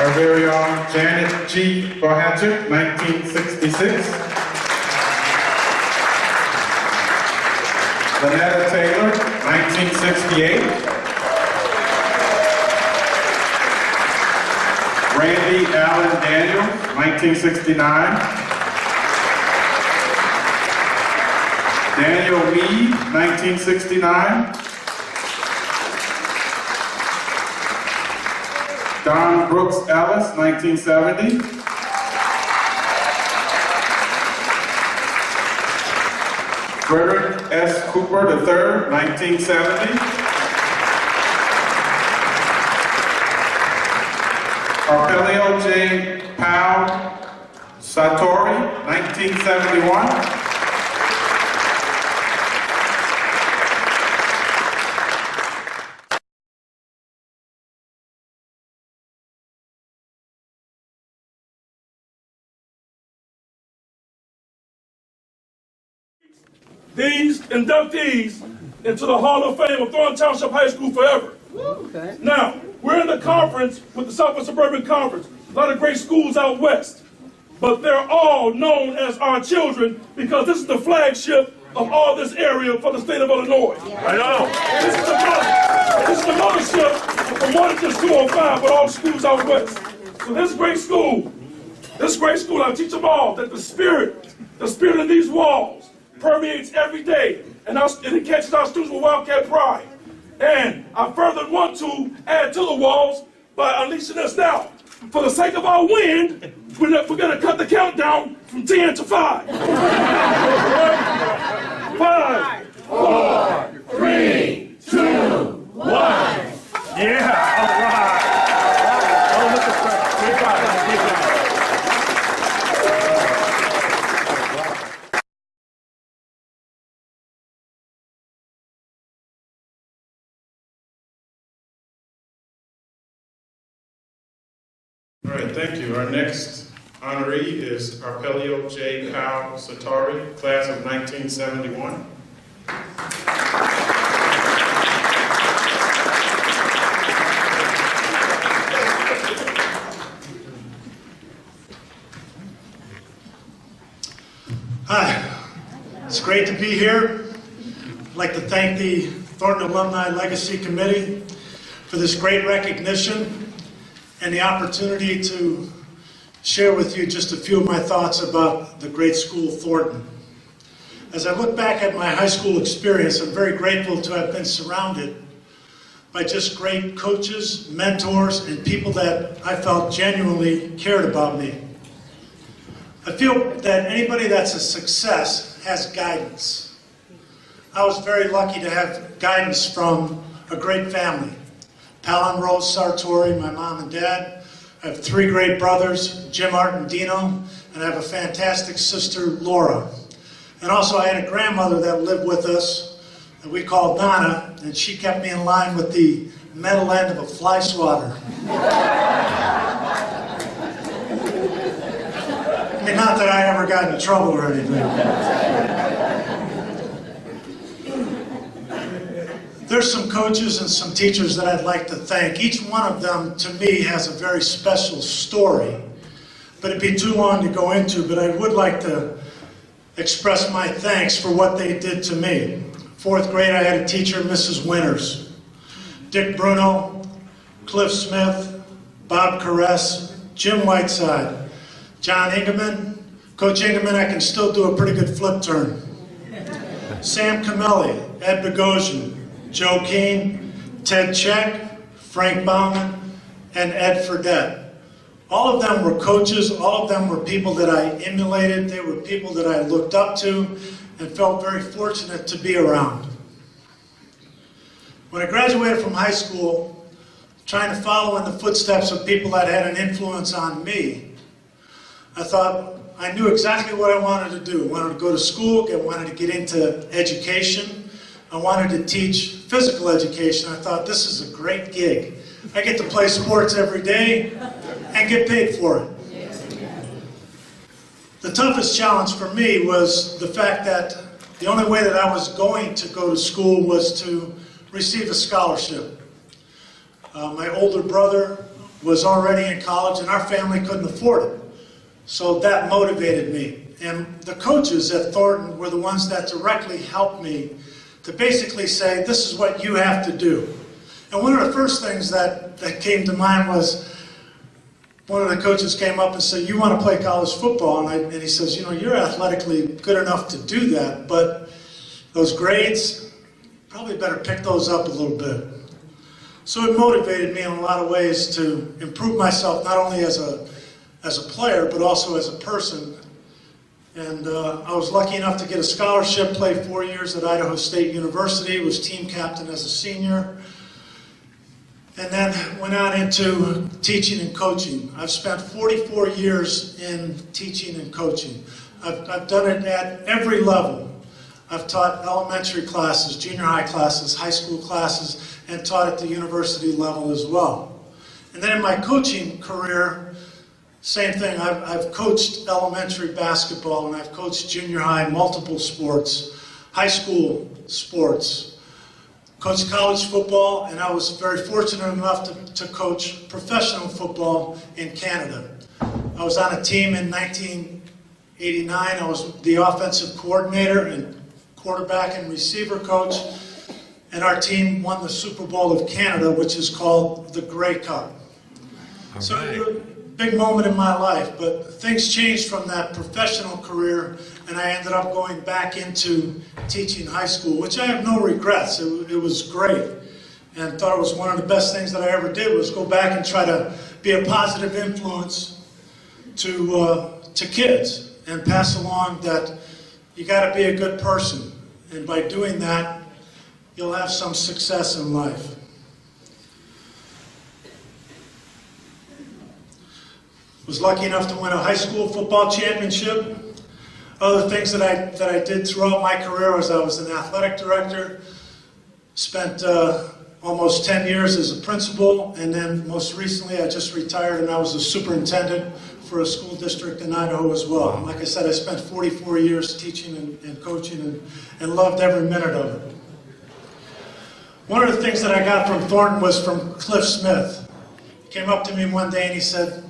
Our very own Janet G. Bohatcher, 1966. Lynetta Taylor, 1968. Randy Allen Daniels, 1969. Daniel Meade, 1969. Don Brooks Ellis, 1970. Frederick S. Cooper III, 1970. Arpelio J. Sartori, 1971. These inductees into the Hall of Fame of Thornton Township High School forever. Okay. Now, we're in the conference with the Southwest Suburban Conference. A lot of great schools out west. But they're all known as our children because this is the flagship of all this area for the state of Illinois. I know. This is the mothership for more than just 205, but all the schools out west. So this great school, I teach them all that the spirit in these walls permeates every day, and it catches our students with Wildcat pride. And I further want to add to the walls by unleashing us now. For the sake of our win, we're going to cut the countdown from 10 to 5. 5, 4, 3, 2, 1. Yeah, all right. Oh, look at that. Good job. All right, thank you. Our next honoree is Arpelio J. Sartori, class of 1971. Hi, it's great to be here. I'd like to thank the Thornton Alumni Legacy Committee for this great recognition and the opportunity to share with you just a few of my thoughts about the great school Thornton. As I look back at my high school experience, I'm very grateful to have been surrounded by just great coaches, mentors, and people that I felt genuinely cared about me. I feel that anybody that's a success has guidance. I was very lucky to have guidance from a great family. Pal and Rose Sartori, my mom and dad. I have 3 great brothers, Jim, Art, and Dino, and I have a fantastic sister, Laura. And also I had a grandmother that lived with us that we called Donna, and she kept me in line with the metal end of a fly swatter. I mean, not that I ever got into trouble or anything. There's some coaches and some teachers that I'd like to thank. Each one of them, to me, has a very special story. But it'd be too long to go into, but I would like to express my thanks for what they did to me. 4th grade, I had a teacher, Mrs. Winters. Dick Bruno, Cliff Smith, Bob Caress, Jim Whiteside, John Ingeman. Coach Ingeman, I can still do a pretty good flip turn. Sam Camelli, Ed Bogosian, Joe Keane, Ted Check, Frank Bauman, and Ed Fredette. All of them were coaches, all of them were people that I emulated, they were people that I looked up to and felt very fortunate to be around. When I graduated from high school, trying to follow in the footsteps of people that had an influence on me, I thought I knew exactly what I wanted to do. I wanted to go to school, I wanted to get into education. I wanted to teach physical education. I thought, this is a great gig. I get to play sports every day and get paid for it. The toughest challenge for me was the fact that the only way that I was going to go to school was to receive a scholarship. My older brother was already in college and our family couldn't afford it. So that motivated me. And the coaches at Thornton were the ones that directly helped me to basically say, this is what you have to do. And one of the first things that came to mind was, one of the coaches came up and said, you want to play college football? And he says, you know, you're athletically good enough to do that, but those grades, probably better pick those up a little bit. So it motivated me in a lot of ways to improve myself, not only as a player, but also as a person. And I was lucky enough to get a scholarship, play 4 years at Idaho State University, was team captain as a senior, and then went on into teaching and coaching. I've spent 44 years in teaching and coaching. I've done it at every level. I've taught elementary classes, junior high classes, high school classes, and taught at the university level as well. And then in my coaching career, same thing. I've coached elementary basketball, and I've coached junior high, multiple sports, high school sports, coached college football, and I was very fortunate enough to coach professional football in Canada. I was on a team in 1989. I was the offensive coordinator and quarterback and receiver coach, and our team won the Super Bowl of Canada, which is called the Grey Cup. So it was a big moment in my life, but things changed from that professional career, and I ended up going back into teaching high school, which I have no regrets. It was great, and thought it was one of the best things that I ever did was go back and try to be a positive influence to kids and pass along that you got to be a good person, and by doing that, you'll have some success in life. Was lucky enough to win a high school football championship. Other things that I did throughout my career was I was an athletic director, spent almost 10 years as a principal, and then most recently I just retired and I was a superintendent for a school district in Idaho as well. Like I said, I spent 44 years teaching and coaching and loved every minute of it. One of the things that I got from Thornton was from Cliff Smith. He came up to me one day and he said,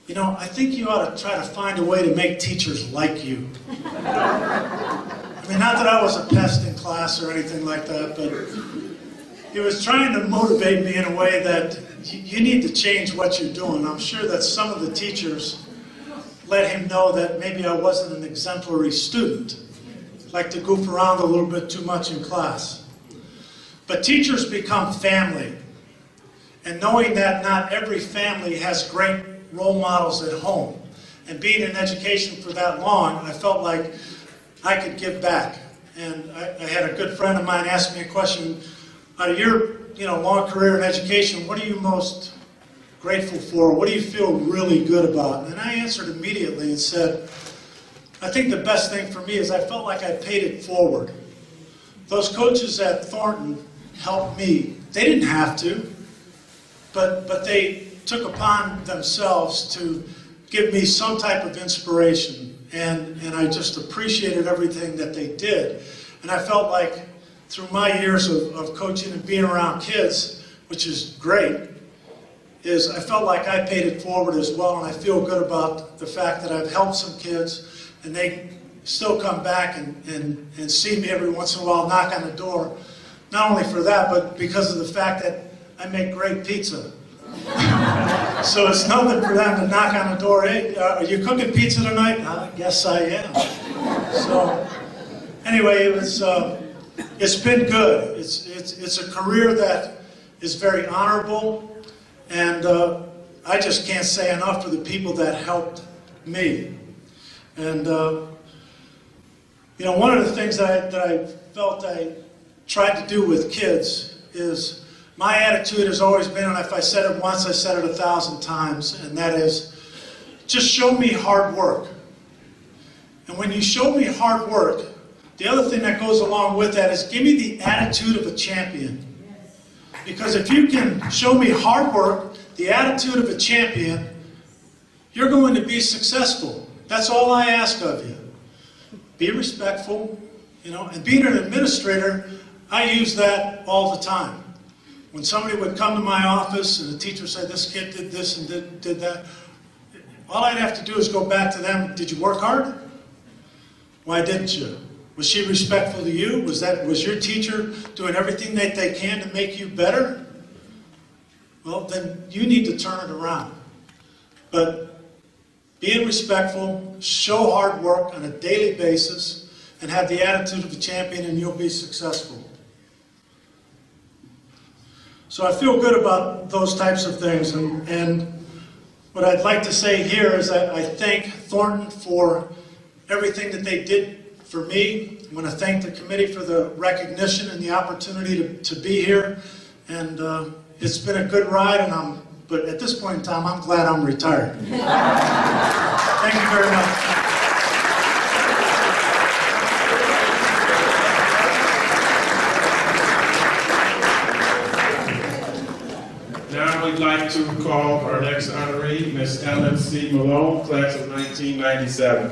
you know, I think you ought to try to find a way to make teachers like you. I mean, not that I was a pest in class or anything like that, but he was trying to motivate me in a way that you need to change what you're doing. I'm sure that some of the teachers let him know that maybe I wasn't an exemplary student, like to goof around a little bit too much in class. But teachers become family, and knowing that not every family has great role models at home, and being in education for that long, I felt like I could give back. And I had a good friend of mine ask me a question, out of your long career in education, what are you most grateful for? What do you feel really good about? And I answered immediately and said, I think the best thing for me is I felt like I paid it forward. Those coaches at Thornton helped me. They didn't have to, but they took upon themselves to give me some type of inspiration, and I just appreciated everything that they did. And I felt like through my years of coaching and being around kids, which is great, is I felt like I paid it forward as well, and I feel good about the fact that I've helped some kids, and they still come back and see me every once in a while, knock on the door, not only for that, but because of the fact that I make great pizza. So it's nothing for them to knock on the door, hey, are you cooking pizza tonight? Yes, I am. So anyway, it's been good. It's a career that is very honorable, and I just can't say enough for the people that helped me. And one of the things that I felt I tried to do with kids is, my attitude has always been, and if I said it once, I said it 1,000 times, and that is, just show me hard work. And when you show me hard work, the other thing that goes along with that is give me the attitude of a champion. Because if you can show me hard work, the attitude of a champion, you're going to be successful. That's all I ask of you. Be respectful, and being an administrator, I use that all the time. when somebody would come to my office and the teacher would say, this kid did this and did that, all I'd have to do is go back to them, did you work hard? Why didn't you? Was she respectful to you? Was your teacher doing everything that they can to make you better? Well, then you need to turn it around. But being respectful, show hard work on a daily basis, and have the attitude of a champion, and you'll be successful. So I feel good about those types of things, and what I'd like to say here is that I thank Thornton for everything that they did for me. I want to thank the committee for the recognition and the opportunity to be here. And it's been a good ride, but at this point in time, I'm glad I'm retired. Thank you very much. Now we'd like to call our next honoree, Ms. Ellen C. Malone, class of 1997.